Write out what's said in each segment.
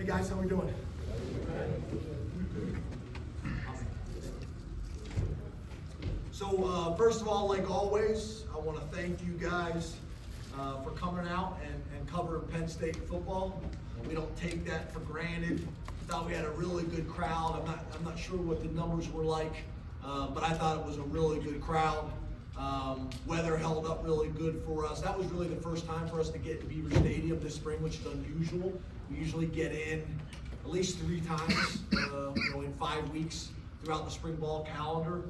Hey guys, how we doing? So first of all, like always, I want to thank you guys for coming out and covering Penn State football. We don't take that for granted. Thought we had a really good crowd. I'm not sure what the numbers were like, but I thought it was a really good crowd. Weather held up really good for us. That was really the first time for us to get to Beaver Stadium this spring, which is unusual. We usually get in at least 3 times, in 5 weeks throughout the spring ball calendar.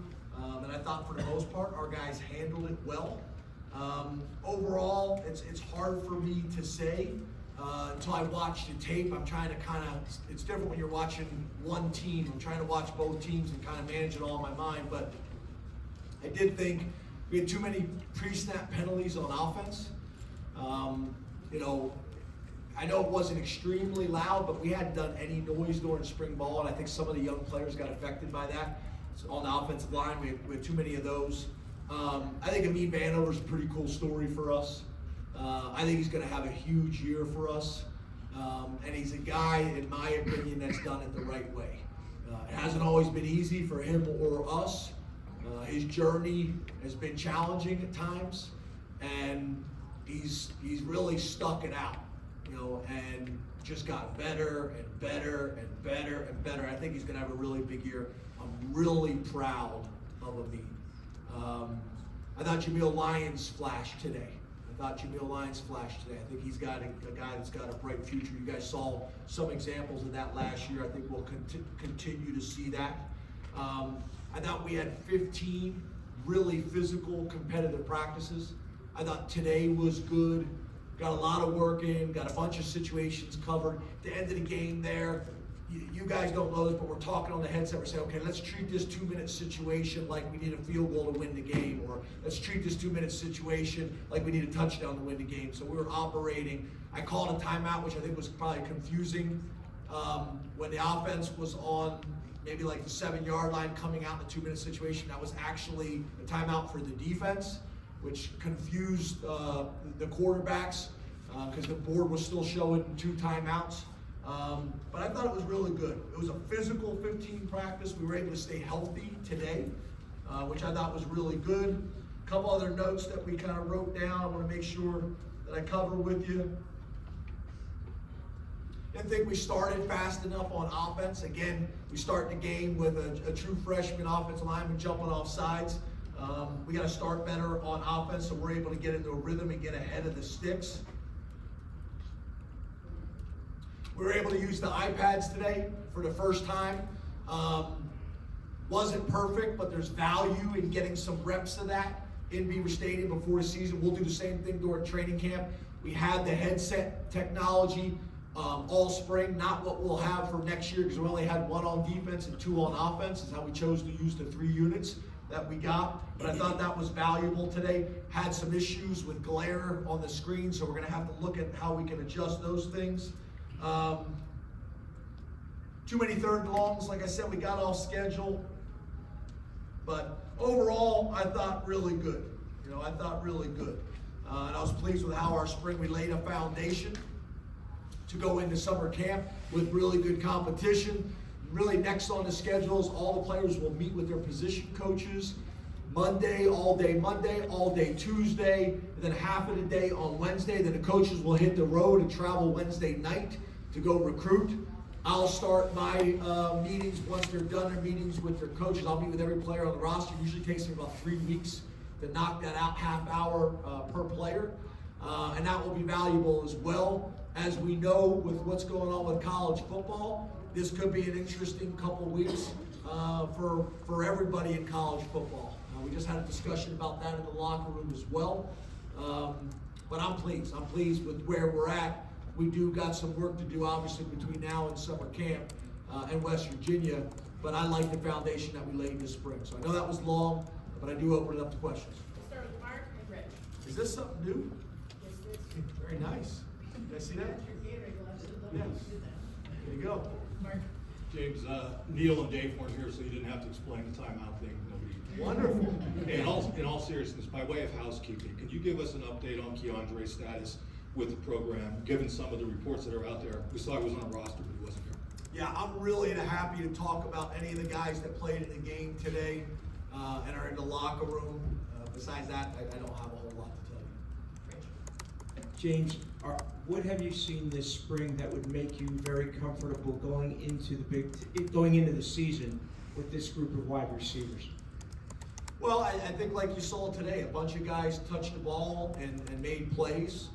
And I thought for the most part, our guys handled it well. Overall, it's hard for me to say until I watch the tape. I'm trying to it's different when you're watching one team. I'm trying to watch both teams and kind of manage it all in my mind. But I did think we had too many pre-snap penalties on offense. I know it wasn't extremely loud, but we hadn't done any noise during spring ball, and I think some of the young players got affected by that. So on the offensive line, we had too many of those. I think Amin Vanover's a pretty cool story for us. I think he's going to have a huge year for us, and he's a guy, in my opinion, that's done it the right way. It hasn't always been easy for him or us. His journey has been challenging at times, and he's really stuck it out, and just got better and better and better and better. I think he's going to have a really big year. I'm really proud of Amin. I thought Jameel Lyons flashed today. I think he's got a guy that's got a bright future. You guys saw some examples of that last year. I think we'll continue to see that. I thought we had 15 really physical, competitive practices. I thought today was good. Got a lot of work in, got a bunch of situations covered. At the end of the game there, you guys don't know this, but we're talking on the headset. We're saying, okay, let's treat this 2-minute situation like we need a field goal to win the game, or let's treat this 2-minute situation like we need a touchdown to win the game. So we were operating. I called a timeout, which I think was probably confusing. When the offense was on maybe like the 7-yard line coming out in the 2-minute situation, that was actually a timeout for the defense, which confused the quarterbacks because the board was still showing 2 timeouts. But I thought it was really good. It was a physical 15 practice. We were able to stay healthy today, which I thought was really good. A couple other notes that we kind of wrote down. I want to make sure that I cover with you. Didn't think we started fast enough on offense. Again, we start the game with a true freshman offensive lineman jumping off sides. We got to start better on offense so we're able to get into a rhythm and get ahead of the sticks. We were able to use the iPads today for the first time. Wasn't perfect, but there's value in getting some reps of that in Beaver Stadium before the season. We'll do the same thing during training camp. We had the headset technology all spring, not what we'll have for next year because we only had 1 on defense and 2 on offense. Is how we chose to use the 3 units that we got. But I thought that was valuable today. Had some issues with glare on the screen, so we're going to have to look at how we can adjust those things. Too many 3rd and longs. Like I said, we got off schedule. But overall, I thought really good. And I was pleased with how our spring, we laid a foundation to go into summer camp with really good competition. Really next on the schedule is all the players will meet with their position coaches Monday, all day Tuesday, and then half of the day on Wednesday. Then the coaches will hit the road and travel Wednesday night to go recruit. I'll start my meetings once they're done, their meetings with their coaches. I'll meet with every player on the roster. It usually takes me about 3 weeks to knock that out, half hour per player. And that will be valuable as well. As we know with what's going on with college football, this could be an interesting couple weeks for everybody in college football. We just had a discussion about that in the locker room as well. But I'm pleased. I'm pleased with where we're at. We do got some work to do, obviously, between now and summer camp in West Virginia. But I like the foundation that we laid this spring. So I know that was long, but I do open it up to questions. We'll start with Mark and Rich. Is this something new? Yes, it is. Very nice. Did I see that? That's your KeAndre glasses. Yes. There you go. Mark. James, Neil and Dave weren't here, so you didn't have to explain the timeout thing. Wonderful. Hey, in all seriousness, by way of housekeeping, can you give us an update on KeAndre's status with the program, given some of the reports that are out there? We saw he was on a roster, but he Yeah, I'm really happy to talk about any of the guys that played in the game today and are in the locker room. Besides that, I don't have a whole lot to tell you. James, what have you seen this spring that would make you very comfortable going into the season with this group of wide receivers? Well, I think like you saw today, a bunch of guys touched the ball and made plays.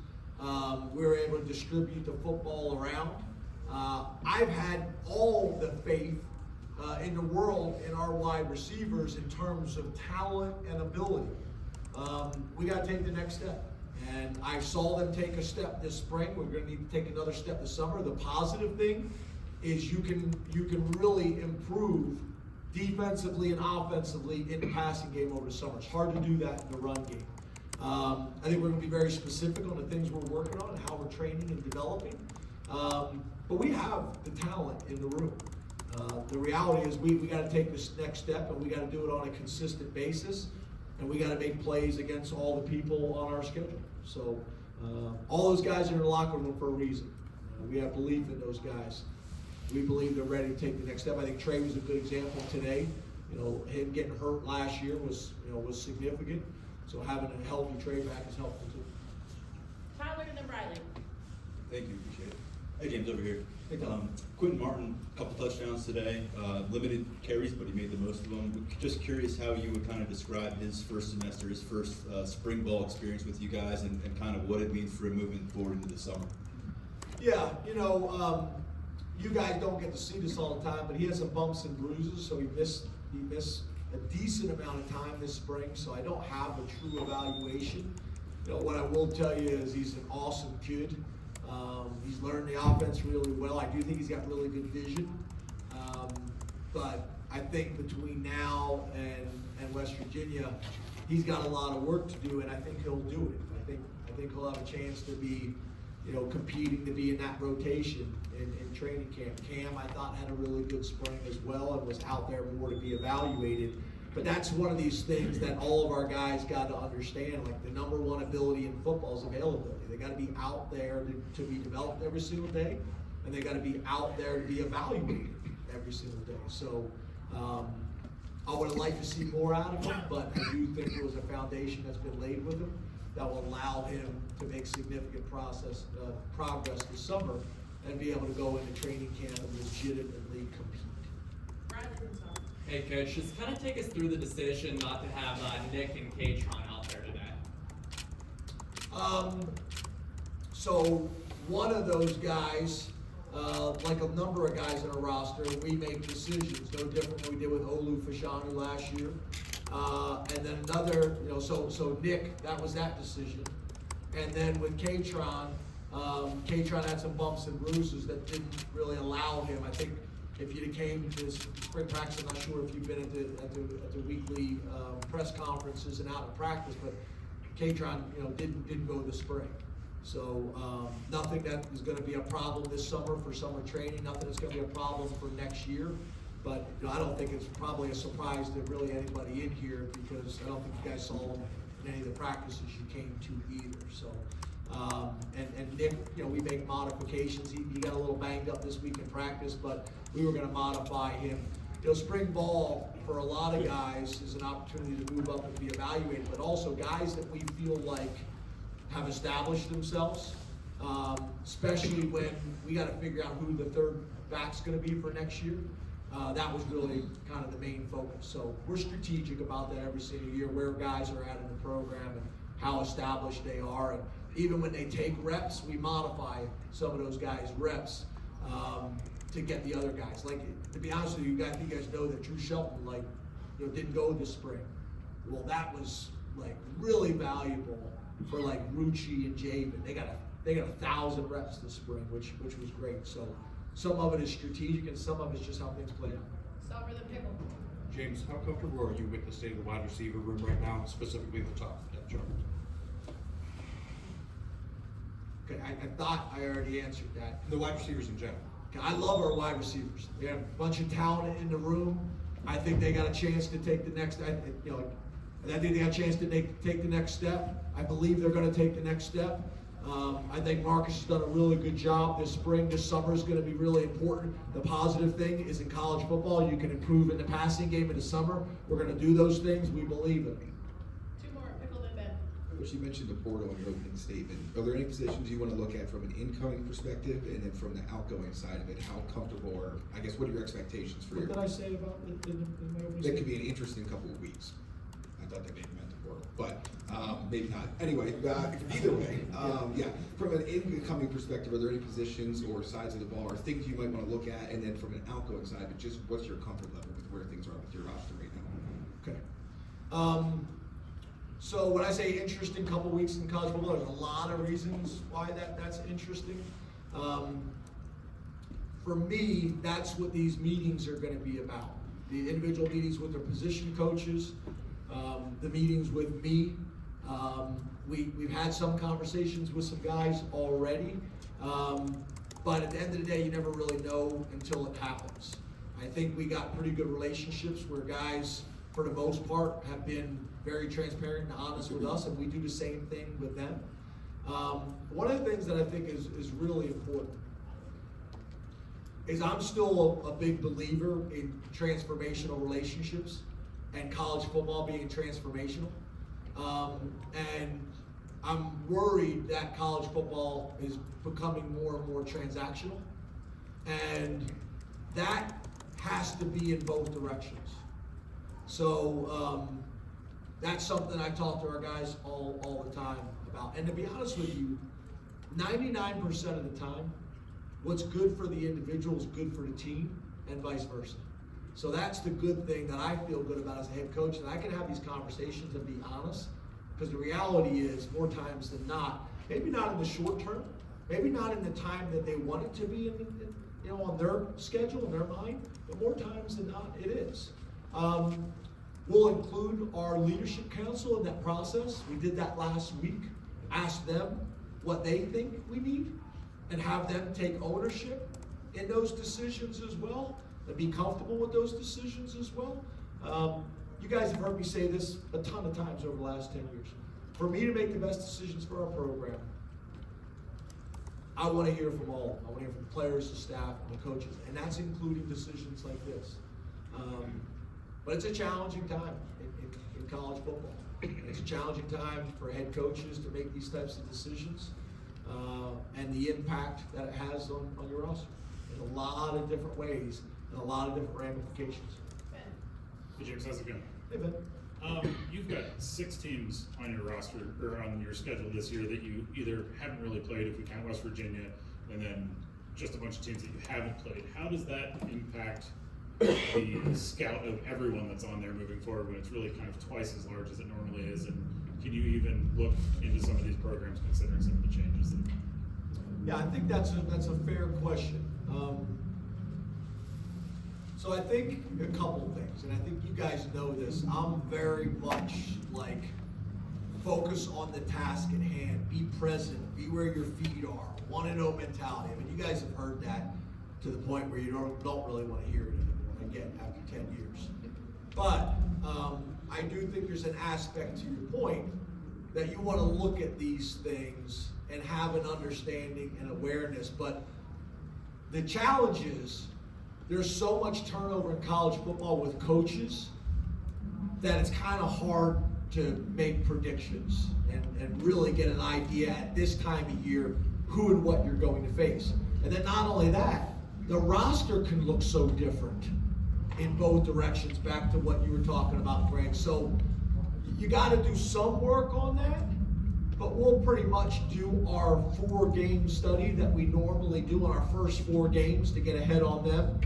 We were able to distribute the football around. I've had all the faith in the world in our wide receivers in terms of talent and ability. We got to take the next step. And I saw them take a step this spring. We're going to need to take another step this summer. The positive thing is you can really improve defensively and offensively in the passing game over the summer. It's hard to do that in the run game. I think we're going to be very specific on the things we're working on and how we're training and developing. But we have the talent in the room. The reality is we got to take this next step, and we got to do it on a consistent basis, and we got to make plays against all the people on our schedule. So all those guys are in the locker room for a reason. We have belief in those guys. We believe they're ready to take the next step. I think Trey was a good example today. Him getting hurt last year was significant. So having a healthy Trey back is helpful too. Tyler and then Riley. Thank you, appreciate it. Hey, James, over here. Hey, Tom. Quinton Martin, a couple touchdowns today, limited carries, but he made the most of them. Just curious how you would kind of describe his first semester, his first spring ball experience with you guys, and kind of what it means for him moving forward into the summer. Yeah, you guys don't get to see this all the time, but he has some bumps and bruises, so he missed a decent amount of time this spring, so I don't have a true evaluation. What I will tell you is he's an awesome kid. He's learned the offense really well. I do think he's got really good vision. But I think between now and West Virginia, he's got a lot of work to do, and I think he'll do it. I think he'll have a chance to be, competing to be in that rotation in training camp. Cam, I thought, had a really good spring as well and was out there more to be evaluated. But that's one of these things that all of our guys got to understand. Like, the number one ability in football is availability. They got to be out there to be developed every single day, and they got to be out there to be evaluated every single day. So I would have liked to see more out of him, but I do think there was a foundation that's been laid with him that will allow him to make significant progress this summer and be able to go into training camp and legitimately compete. Riley and Tom. Hey Coach, just kind of take us through the decision not to have Nick and Kaytron out there today. So one of those guys, like a number of guys in our roster, we make decisions, no different than we did with Olu Fashanu last year. And then another, so Nick, that was that decision. And then with Kaytron, Kaytron had some bumps and bruises that didn't really allow him. I think if you came to this spring practice, I'm not sure if you've been at the weekly press conferences and out in practice, but Kaytron, didn't go this spring. So nothing that is going to be a problem this summer for summer training. Nothing that's going to be a problem for next year. But I don't think it's probably a surprise to really anybody in here, because I don't think you guys saw him in any of the practices you came to either. So and Nick, we make modifications. He got a little banged up this week in practice, but we were going to modify him. Spring ball for a lot of guys is an opportunity to move up and be evaluated, but also guys that we feel like have established themselves, especially when we got to figure out who the third back's going to be for next year. That was really kind of the main focus. So we're strategic about that every single year, where guys are at in the program and how established they are. And even when they take reps, we modify some of those guys' reps to get the other guys. Like, to be honest with you, you guys know that Drew Shelton, didn't go this spring. Well, that was really valuable for Rucci and Jabin. They got 1,000 reps this spring, which was great. So some of it is strategic, and some of it's just how things play out. Stopper the pickle. James, how comfortable are you with the state of the wide receiver room right now, specifically the top depth chart? Okay, I thought I already answered that. The wide receivers in general. Okay, I love our wide receivers. They have a bunch of talent in the room. I think they got a chance to take the next. I think they got a chance to take the next step. I believe they're going to take the next step. I think Marcus has done a really good job this spring. This summer is going to be really important. The positive thing is in college football, you can improve in the passing game in the summer. We're going to do those things. We believe in it. Two more, Pickle and Ben. Coach, you mentioned the portal in your opening statement. Are there any positions you want to look at from an incoming perspective and then from the outgoing side of it? How comfortable, or I guess, what are your expectations for What your? did I say about in my opening That could statement? be an interesting couple of weeks. I thought that maybe meant the portal, but maybe not. Anyway, either way, yeah. From an incoming perspective, are there any positions or sides of the ball or things you might want to look at? And then from an outgoing side, but just what's your comfort level with where things are with your roster right now? Okay. So when I say interesting couple weeks in college football, there's a lot of reasons why that's interesting. For me, that's what these meetings are going to be about. The individual meetings with their position coaches, the meetings with me. We've had some conversations with some guys already, but at the end of the day, you never really know until it happens. I think we got pretty good relationships where guys, for the most part, have been very transparent and honest with us, and we do the same thing with them. One of the things that I think is really important is I'm still a big believer in transformational relationships and college football being transformational. And I'm worried that college football is becoming more and more transactional. And that has to be in both directions. So that's something I talk to our guys all the time about. And to be honest with you, 99% of the time, what's good for the individual is good for the team and vice versa. So that's the good thing that I feel good about as a head coach, that I can have these conversations and be honest, because the reality is more times than not, maybe not in the short term, maybe not in the time that they want it to be on their schedule, in their mind, but more times than not, it is. We'll include our leadership council in that process. We did that last week. Ask them what they think we need and have them take ownership in those decisions as well and be comfortable with those decisions as well. You guys have heard me say this a ton of times over the last 10 years. For me to make the best decisions for our program, I want to hear from all. I want to hear from the players, the staff, and the coaches, and that's including decisions like this. But it's a challenging time in college football. It's a challenging time for head coaches to make these types of decisions and the impact that it has on your roster in a lot of different ways and a lot of different ramifications. Ben. Hey James, how's it going? Hey, Ben. You've got 6 teams on your roster or on your schedule this year that you either haven't really played, if we count West Virginia, and then just a bunch of teams that you haven't played. How does that impact the scout of everyone that's on there moving forward when it's really kind of twice as large as it normally is? And can you even look into some of these programs considering some of the changes? Yeah, I think that's a fair question. So I think a couple things, and I think you guys know this. I'm very much like focus on the task at hand, be present, be where your feet are, 1-0 mentality. I mean, you guys have heard that to the point where you don't really want to hear it anymore, again, after 10 years. But I do think there's an aspect to your point that you want to look at these things and have an understanding and awareness. But the challenge is there's so much turnover in college football with coaches that it's kind of hard to make predictions and really get an idea at this time of year who and what you're going to face. And then not only that, the roster can look so different in both directions, back to what you were talking about, Greg. So you got to do some work on that, but we'll pretty much do our 4-game study that we normally do on our first 4 games to get ahead on them.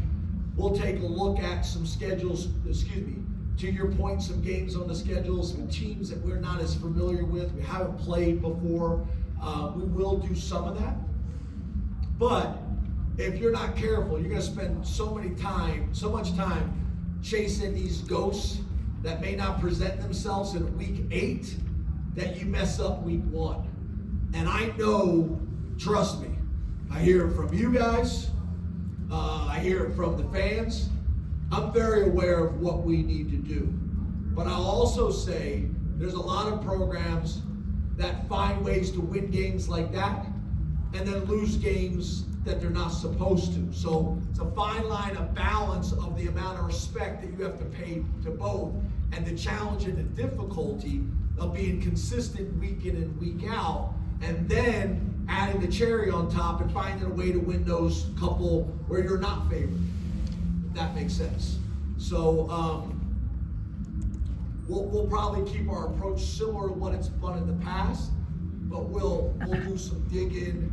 We'll take a look at some schedules, to your point, some games on the schedules, some teams that we're not as familiar with, we haven't played before. We will do some of that. But if you're not careful, you're going to spend so much time chasing these ghosts that may not present themselves in week 8 that you mess up week 1. And I know, trust me, I hear it from you guys. I hear it from the fans. I'm very aware of what we need to do. But I'll also say there's a lot of programs that find ways to win games like that and then lose games that they're not supposed to. So it's a fine line, a balance of the amount of respect that you have to pay to both and the challenge and the difficulty of being consistent week in and week out, and then adding the cherry on top and finding a way to win those couple where you're not favored, if that makes sense. So we'll probably keep our approach similar to what it's done in the past, but we'll do some digging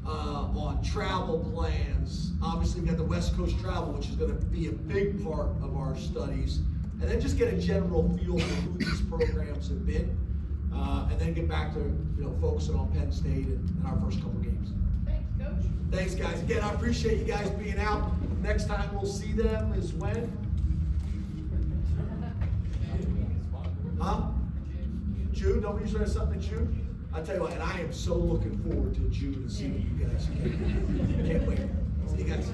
on travel plans. Obviously, we got the West Coast travel, which is going to be a big part of our studies, and then just get a general feel for who these programs have been, and then get back to focusing on Penn State and our first couple games. Thanks, Coach. Thanks, guys. Again, I appreciate you guys being out. Next time we'll see them is when? Huh? June? Don't we usually have something in June? I tell you what, and I am so looking forward to June and seeing you guys again. Can't wait. See you guys.